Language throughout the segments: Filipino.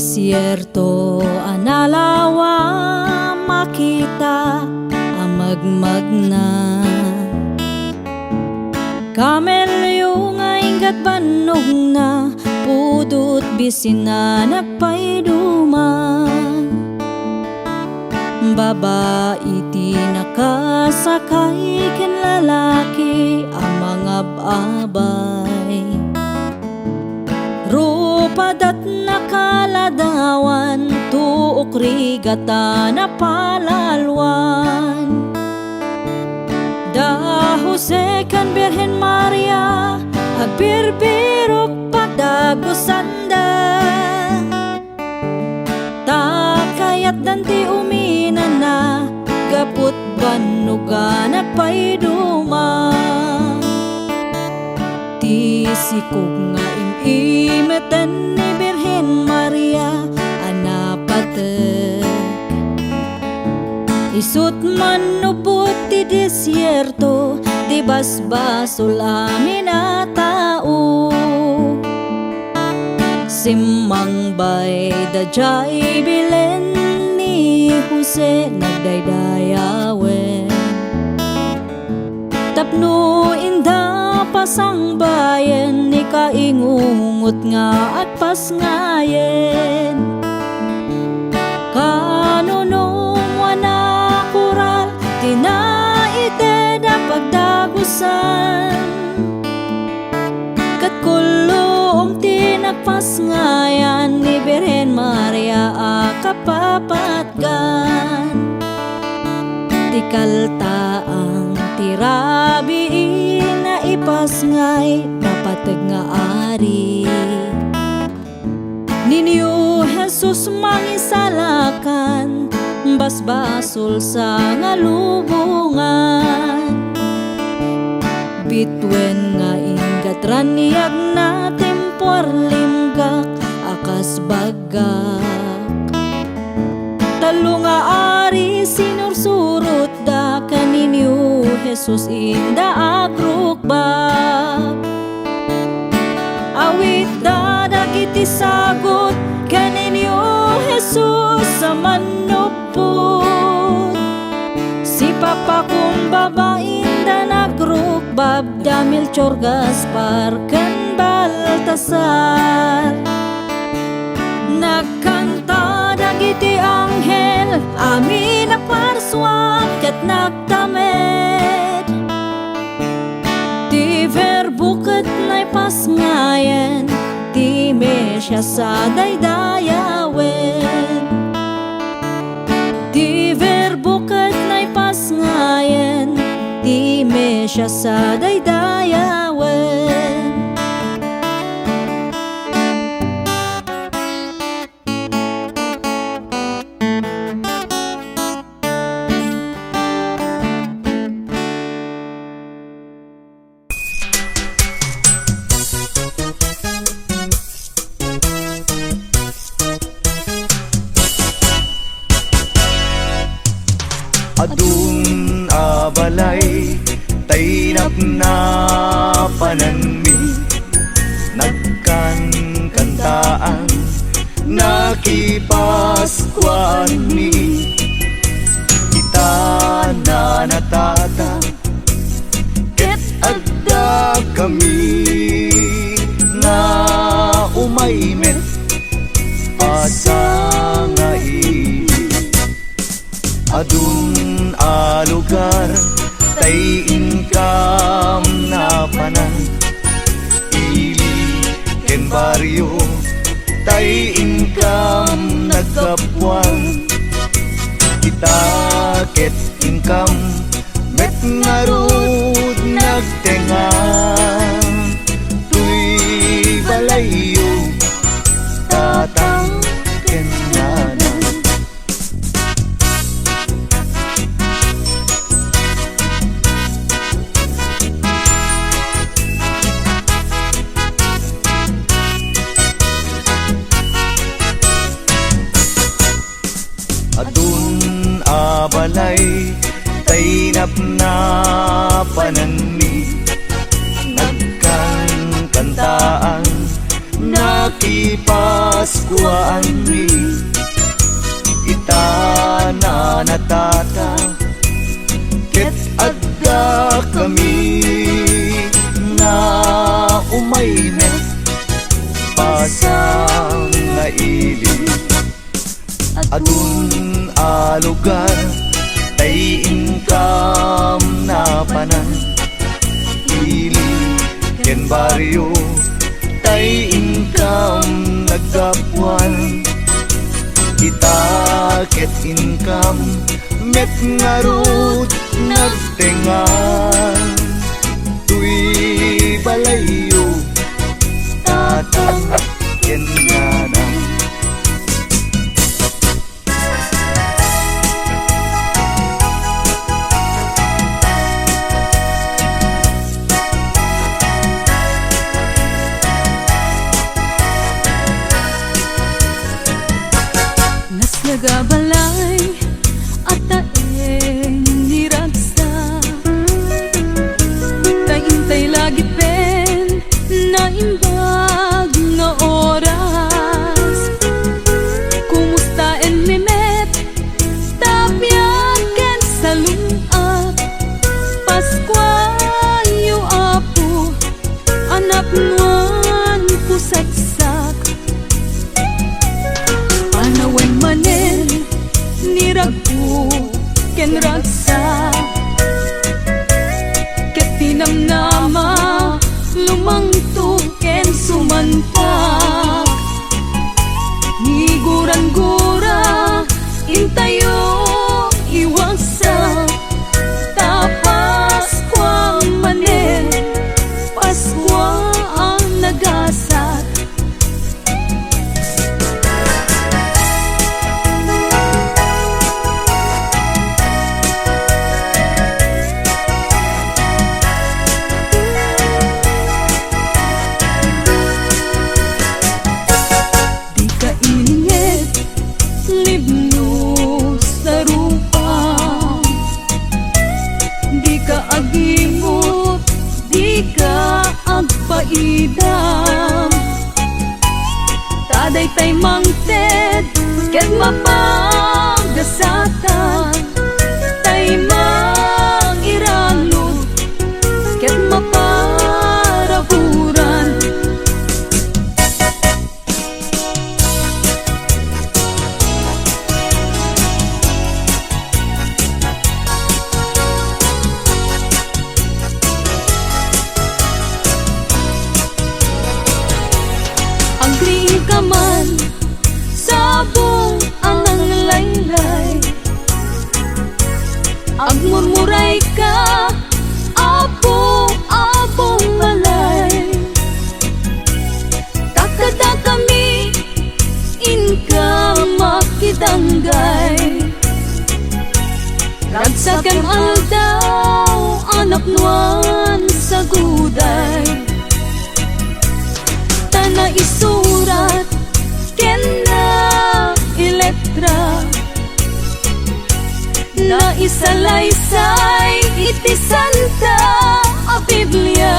disyerto analawa makita amagmag na kamelyo nga ingat banog na pudot bisin na nagpaiduman babae ti nakasakay ken lalaki ang mga abay rupadat nakaladawan tuok rigata na palalwan da Jose kan Birhen Maria agbirbirok pagdagosanda takayat danti uminan na gaput banuga nagpaiduma ti sikog nga imimeten ni Birhen Maria anapatek isut manubot ti disyerto di basbasol amin a tao simmang bay da jay bilen ni Jose nagdaydayawen tapno inda pasang bayen ni kaingungot nga at pasngayen kanunong wana kural tinaite da pagdagusan kat kulong tinagpasngayan ni Birhen Maria akapapatgan tikalta ang tirabi na ipasngay napatag nga ari ninyo Jesus mangisalakan basbasol sa nga lubungan bitwen nga ingatran niyag na tempor limgak akas bagak talo nga ari sinursurot da kaninyo Jesus inda agrukbak awit da dagiti sagot kaninyo Jesus sa manupot si Papa kong babain da nagrukbab da Melchor Gaspar ken Baltasar nagkanta dagiti anghel amin na parswak ket nagtamed ti verbo ket naipasngayen ti Mesya sa daydayawen ti verbo ket naipasngayen ti Mesya sa daydayawen adun abalay tainap na pananmi nagkan kantaan nakipaskuan mi kita na natata ket adda kami na umaymet pasangai adun a lugar tay income na panan ili ken baryo tay income nagkapuan kita ket income met ngarud nagtenga tuy balayo tatang ken nana adun abalay tainap na pananmi nagkan kantaan na Paskuan mi ita na natata ket adda kami na umaynet pasang nga ili adun a lugar tay income na panan ili ken baryo tay income nagkapuan kita ket income met ngarut nagtengan tuy balayo tatang ken nanang nagabalay at taeng niragsa taintay lagi pen na imbag nga oras kumusta en mimet tapyaken sa lungat Paskwa yu apo anap nuan pusagsak panawen manen niragpo ken ragsa ket tinamnama lumangto ken sumanpak niguran-gura intayo iwagsak ta Paskwa manen Paskwa ang nagasat agpaidam taday tay mangted ket mapagasatan tay mangirano ket maparaburan kaman sabong anang laylay agmurmuray ka abong malay takada kami inka makidanggay ragsakem aldaw anak nuan sa guday na isurat ken na iletra na isalaysay iti Santa a Biblia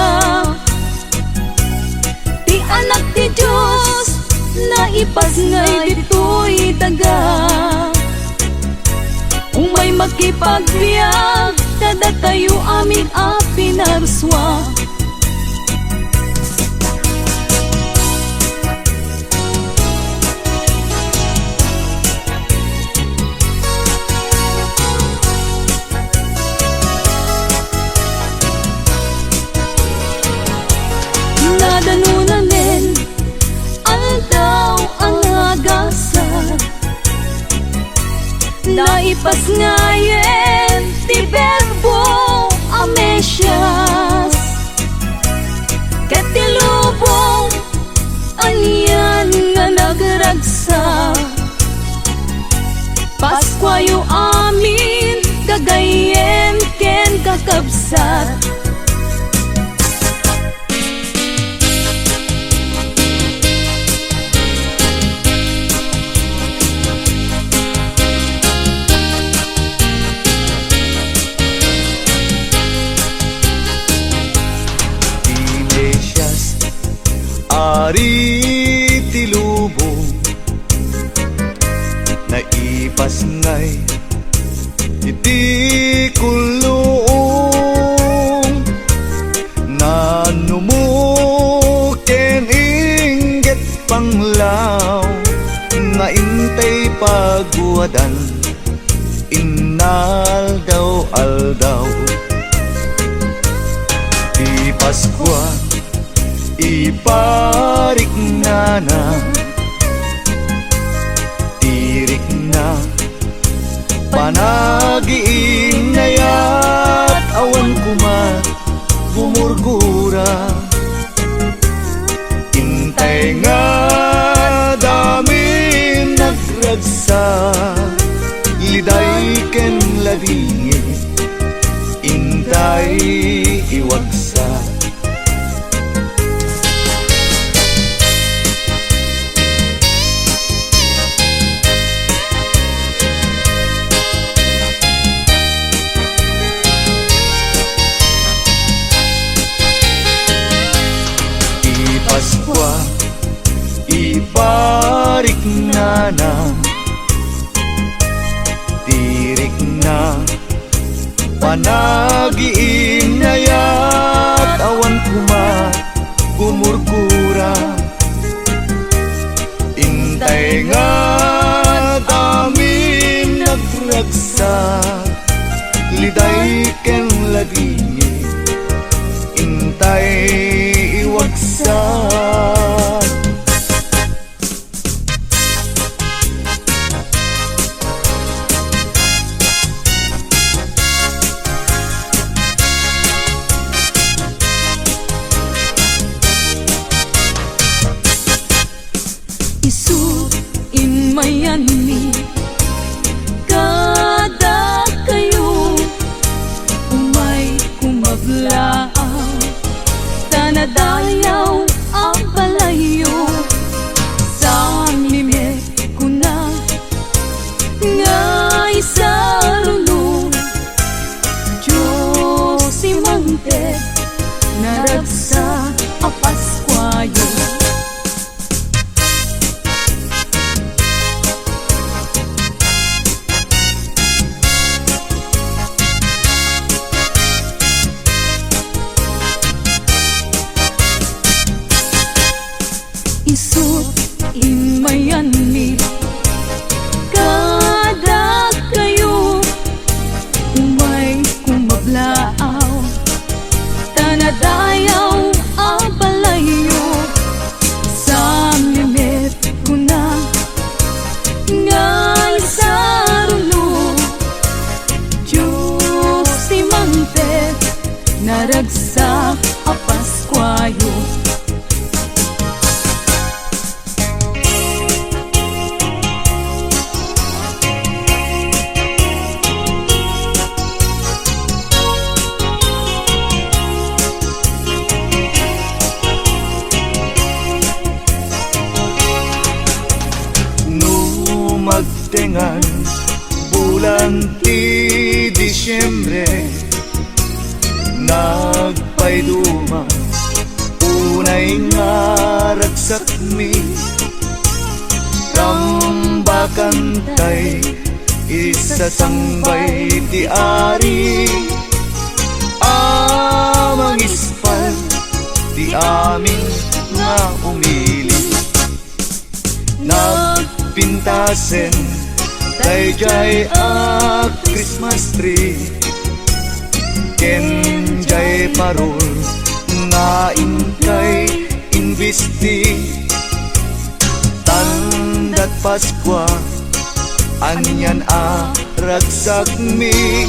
ti anak ti Diyos na ipasngay ditoy daga umay makipagbiag kada tayo amin a pinarswa nadanunanen aldaw ang agasat naipasngayen ti Verbo a Mesyas ket ti lubong anyan nga nagragsa Paskwa yu amin kagayen ken kakabsat Ari di kulong nanumukin inggit panglaw nga intay pagwadan inaldaw-aldaw. Di Paskwa iparik na tirik na panagiin na yat awan kumat gumurgura. Intay nga dami nagragsa liday ken labingi intay iwagsa. Paskwa iparik na tirik na panagiin na yat awan kumat gumurgura. Intay nga dami nagragsa liday ken labingi intay iwagsa. Isu imayani kada kayo umay kumaglaaw tanadayaw ang palayo sa limit ko na nga isaruno Diyos imangte naragsa a Paskwayo. Isut imayani kada kayo umay kumaglaaw tanadayaw ang palayo sa limit ko na nga isaruno Diyos imangte naragsa a Paskwayo. Magtengan bulan ti Disyembre nagpayduma unay nga ragsak mi rambakan tay isasangbay ti ari amang ispal ti amin nga umili pintasen dayjay a Christmas tree ken jay parol nga inkay invisti tandat Paskwa anyan a ragsak mi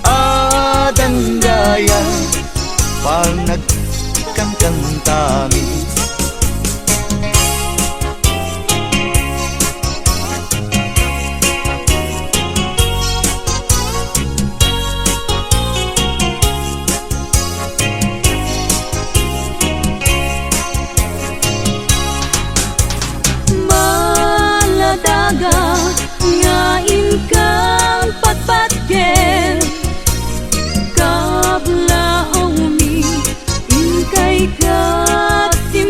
adandaya panagkangkantami. Nga inkang patpatken kablaong mi inkay kaptim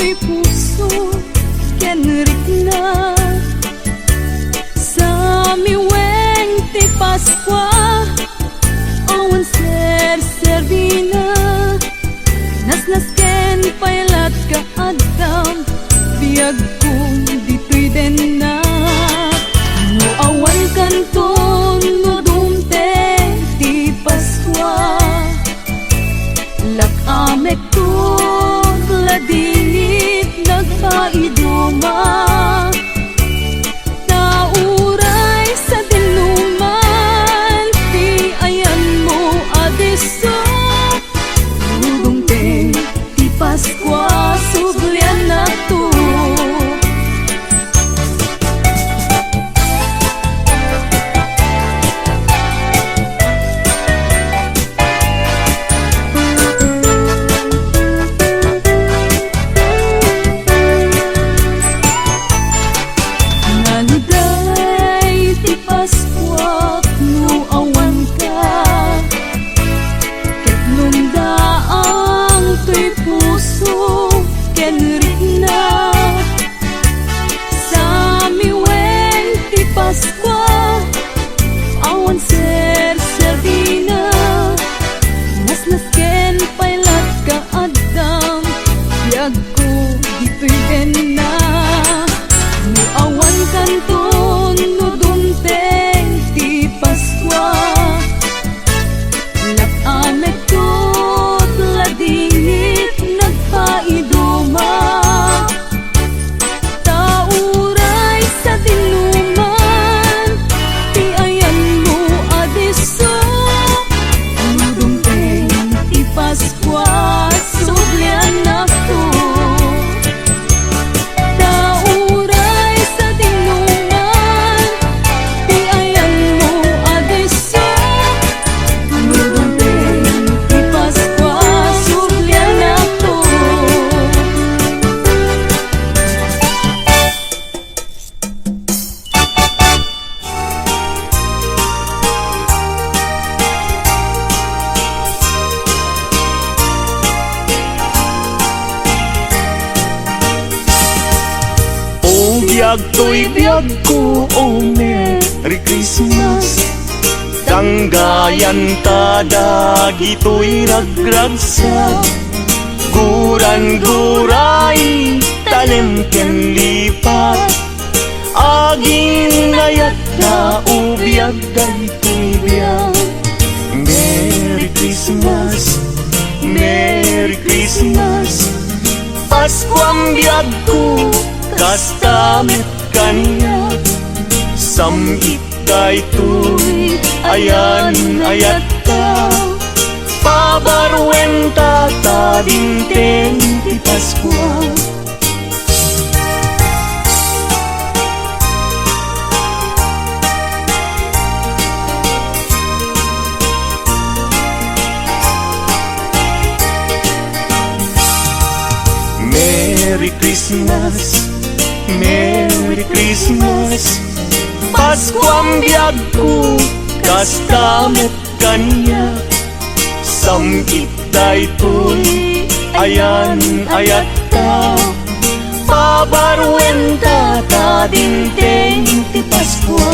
to'y puso kenrik na sa miweng ti Paskwa awan ser-servina nas ken pailat ka agdam biag kong dito'y den na no awan kanton no dumte ti Paskwa lakamek to ladinit nagpaiduma nauray sa dinuman ti ayan mo adeso dudungteng ti Paskwa sublian na to To'y biyag ko, oh Merry Christmas Tanggayan tadag ito'y ragragsa Guran-guray talemken lipat Aging nayat na ubiyag dayto'y biyag Merry Christmas, Merry Christmas Paskwang biyag ko kastamet kanya samit daytoy ayan ayat ka pabarwen ta dinteng ti Paskwa Merry Christmas, Merry Christmas Paskwang biyag ko kastamet kanya samit daytoy ayan ayat ta pabarwen ta dinteng ti Paskwa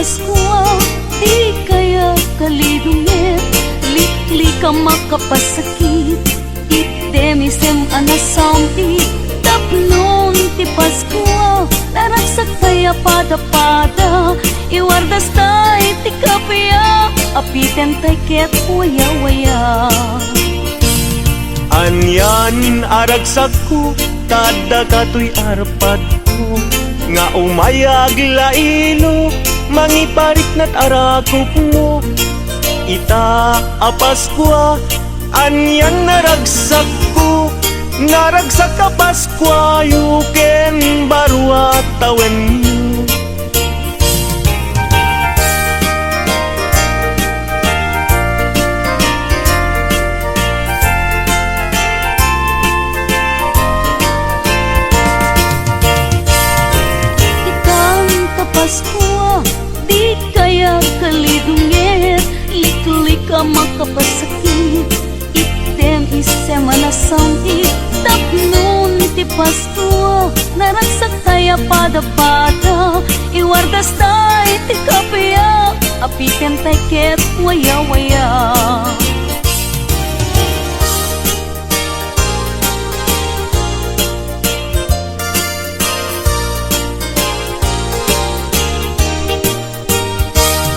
Paskwa, di kaya kalidungit Likli ka makapasakit Itdemisem anasampi Taplon ti Paskwa Laragsak kaya pada-pada Iwardas tay ti kapya Apiten tay ket waya-waya Anyanin aragsak ko Tada kato'y arpad ko Nga umayag lailo Mangiparit na't arakop mo Ita a Paskwa Anyan naragsak ko Naragsak ka Paskwa Yuken barwa tawen mo makapasakit. Item isem anasam itapnon ti Pasko. Naragsak kaya pada-pada, iwardas tay ti kapya, apiken tay ket waya-waya.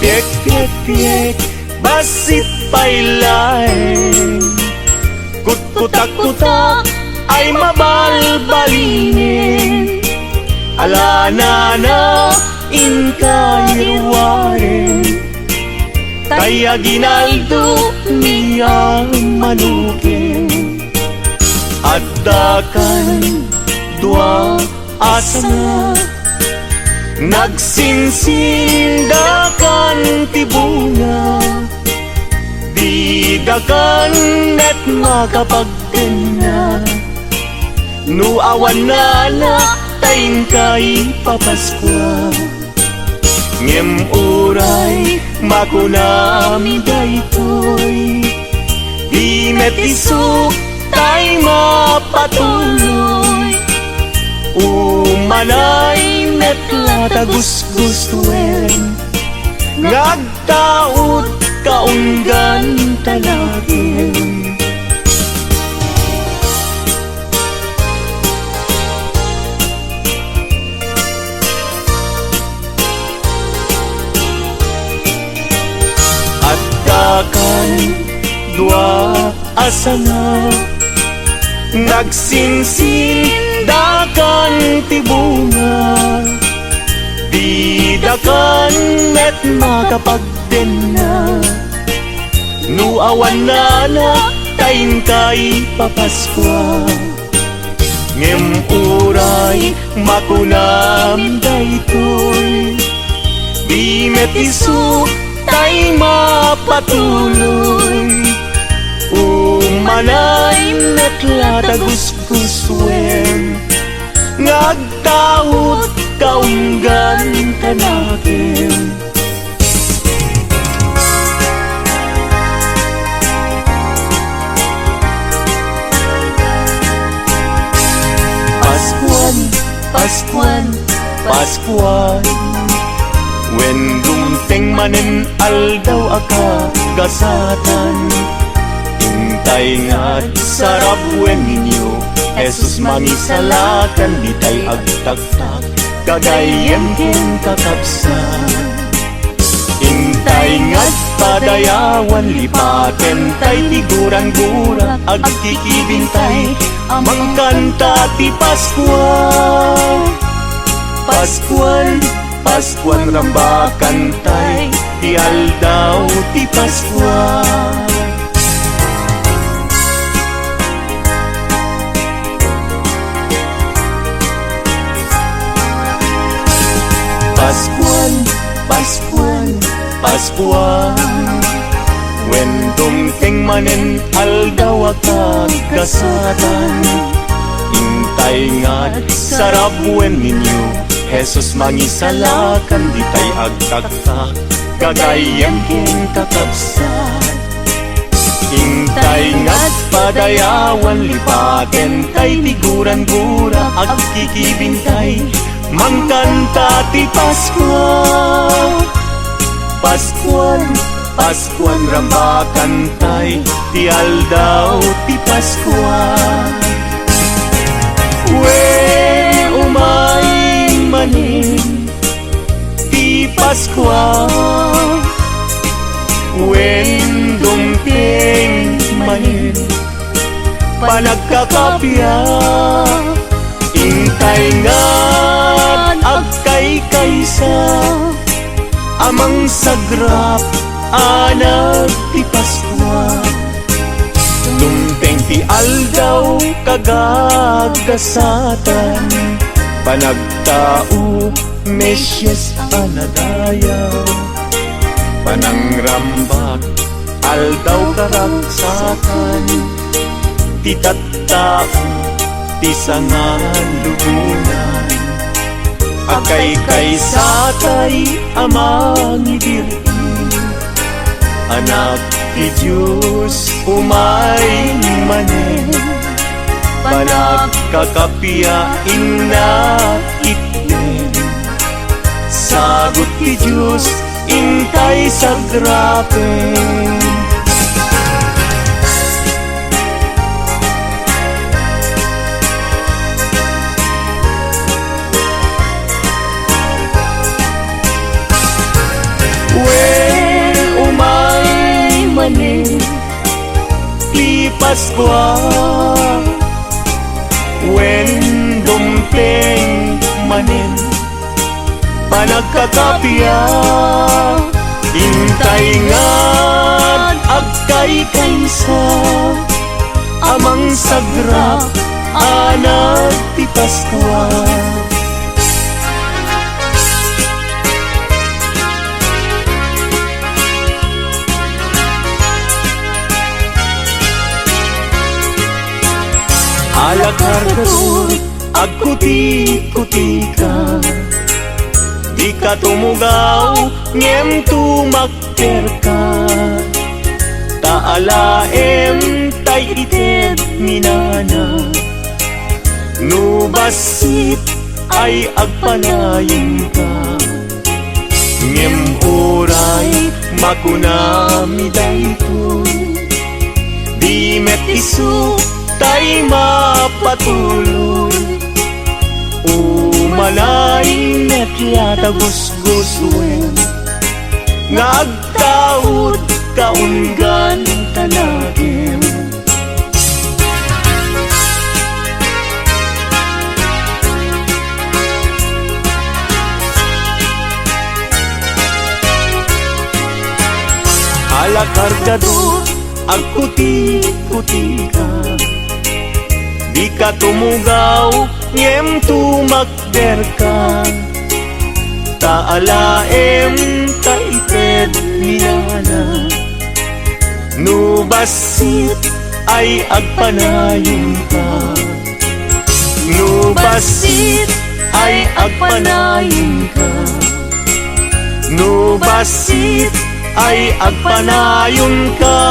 Piek, piek, piek, basit pailaeng, kut-kutak-kutak ay mabalbalinin. Alana na inkayruwarin, kaya ginaldo niya manukin. Addakan dua asa nagsinsindakan ti bunga, didakan net makapagtena. No awan na taing kay papaskwa, ngem uray makunami daytoy, di metisok tay mapatuloy. Umanay net latagusgustuen, ngagtaot kaunggan talakin. Addakan dua asana, nagsinsindakan ti bunga, didakan net makapagdena. No awan na taing kay papaskwa, ngem uray makunam daytoy, di metisok tay mapatuloy. Umanay net latagusgusuen, ngagtaot kaunggan tanakin. Paskuan, Paskuan, Paskuan, wen dumteng manen aldaw aka gasatan. Hintay nga't sarap wen ninyo, Jesus mangisalakan, di tay agtaktak, kagayan ken kakapsan. Hintay nga't padayawan, lipaten tay tiguran-gura, agkikibintay, mangkanta ti Paskuan. Paskuan, Paskuan rambakan tay, ti aldaw ti Paskuan. Paskuan, Paskuan, Paskuan, wen dumteng manen aldaw aka gasatan. Intay nga't sarap wen ninyo, Jesus mangisalakan, di tay agtaktak, kagayan ken kakapsan. Intay nga't padayawan, lipaten tay tiguran-gura, agkikibintay, mangkanta ti Paskuan. Paskuan, Paskuan rambakan tay, ti aldaw ti Paskuan. Wen umay manin ti Paskuan, wen dumteng manin panagkakapya. Intay nga't agkay kaysa, amang sagrap anak ti Paskuan. Dumteng ti aldaw kagagasatan, panagtao Mesyes anadayaw, panangrambak aldaw karagsakan, ti tattao ti sangan lubunan, akay kaysatay amang ibirti, anak ti Diyos umay manen, panagkakapiyain na itnen. Sagot ti Diyos intay sa grapen. Umay manen ti Paskwa, wen dumpeng manen panagkakapiya, intay ngad agkay kaysa amang sagrap anak ti Paskwa. Alakargador, agkuti-kuti ka, di ka tumugaw, ngem tumakter ka. Taalaem tay ited minana, nubasit ay agpanayin ka. Ngem oray makunami daytoy, di met isu tay mapatuloy. Umalay net yata gusguswen, ngagtaud kaunggan tanagin. Alakargador, agkuti-kuti ka, di ka tumugaw, ngem tumakder ka. Taalaem taited minana, nubasit ay agpanayon ka. Nubasit ay agpanayon ka. Nubasit ay agpanayon ka.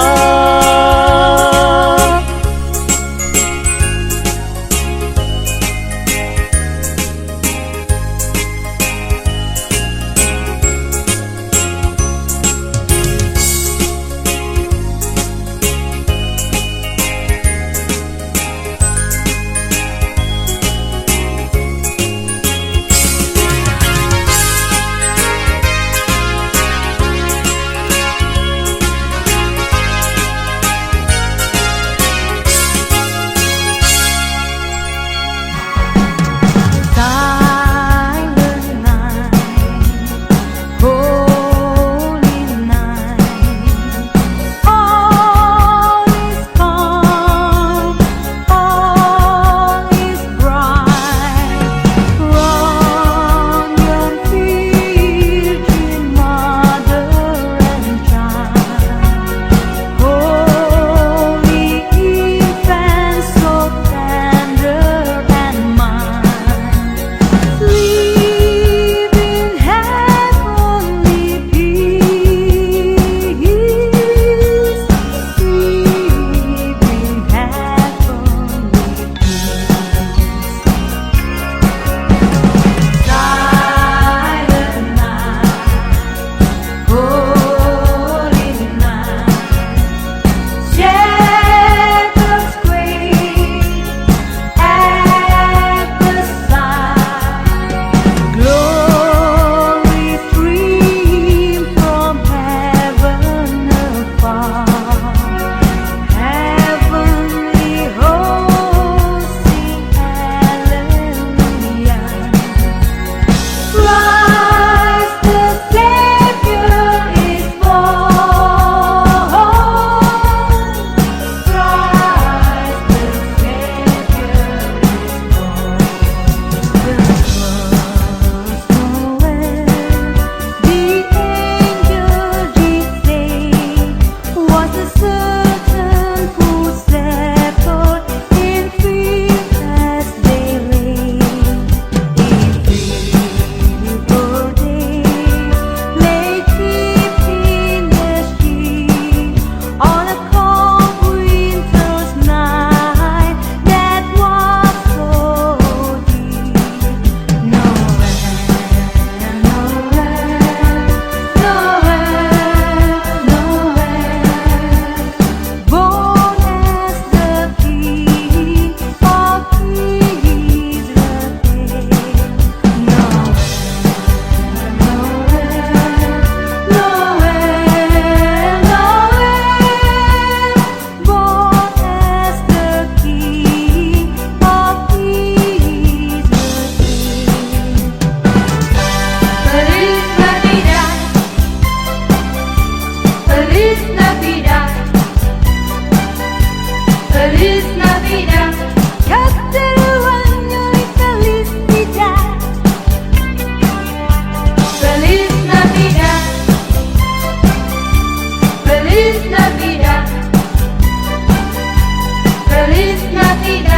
Sakida